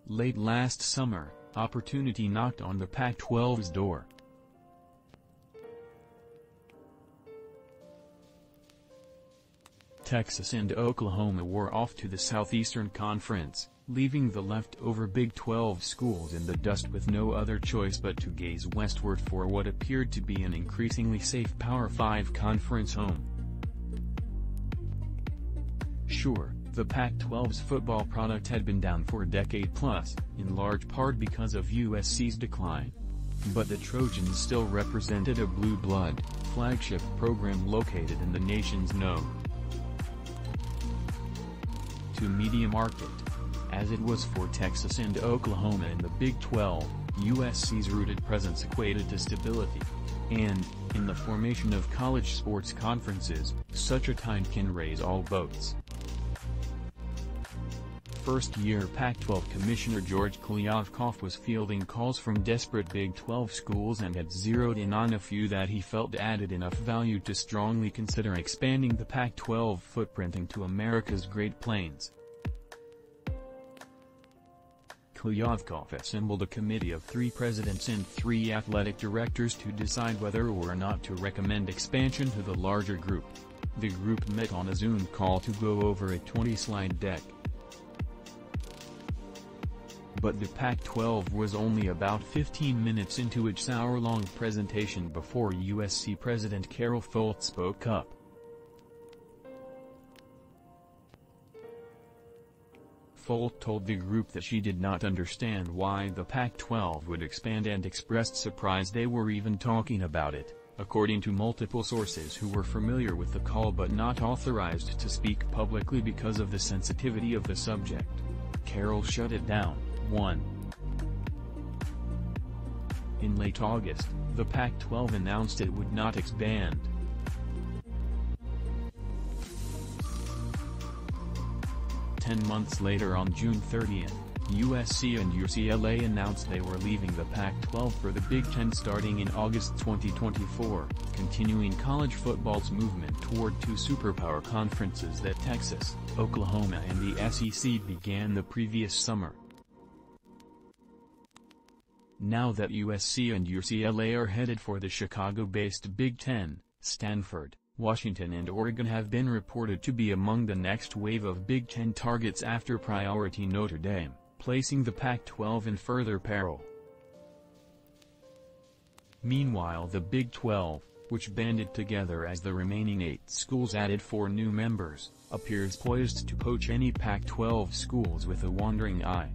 Late last summer, opportunity knocked on the Pac-12's door. Texas and Oklahoma were off to the Southeastern Conference, leaving the leftover Big 12 schools in the dust with no other choice but to gaze westward for what appeared to be an increasingly safe Power 5 conference home. Sure, the Pac-12's football product had been down for a decade plus, in large part because of USC's decline. But the Trojans still represented a blue blood, flagship program located in the nation's node. To media market, as it was for Texas and Oklahoma in the Big 12, USC's rooted presence equated to stability. And, in the formation of college sports conferences, such a kind can raise all boats. First-year Pac-12 Commissioner George Kliavkoff was fielding calls from desperate Big 12 schools and had zeroed in on a few that he felt added enough value to strongly consider expanding the Pac-12 footprint into America's Great Plains. Kliavkoff assembled a committee of 3 presidents and 3 athletic directors to decide whether or not to recommend expansion to the larger group. The group met on a Zoom call to go over a 20-slide deck. But the Pac-12 was only about 15 minutes into its hour-long presentation before USC President Carol Folt spoke up. Folt told the group that she did not understand why the Pac-12 would expand and expressed surprise they were even talking about it, according to multiple sources who were familiar with the call but not authorized to speak publicly because of the sensitivity of the subject. Carol shut it down. 1. In late August, the Pac-12 announced it would not expand. Ten months later, on June 30th, USC and UCLA announced they were leaving the Pac-12 for the Big Ten starting in August 2024, continuing college football's movement toward 2 superpower conferences that Texas, Oklahoma and the SEC began the previous summer. Now that USC and UCLA are headed for the Chicago-based Big Ten, Stanford, Washington and Oregon have been reported to be among the next wave of Big Ten targets after priority Notre Dame, placing the Pac-12 in further peril. Meanwhile, the Big 12, which banded together as the remaining 8 schools added 4 new members, appears poised to poach any Pac-12 schools with a wandering eye.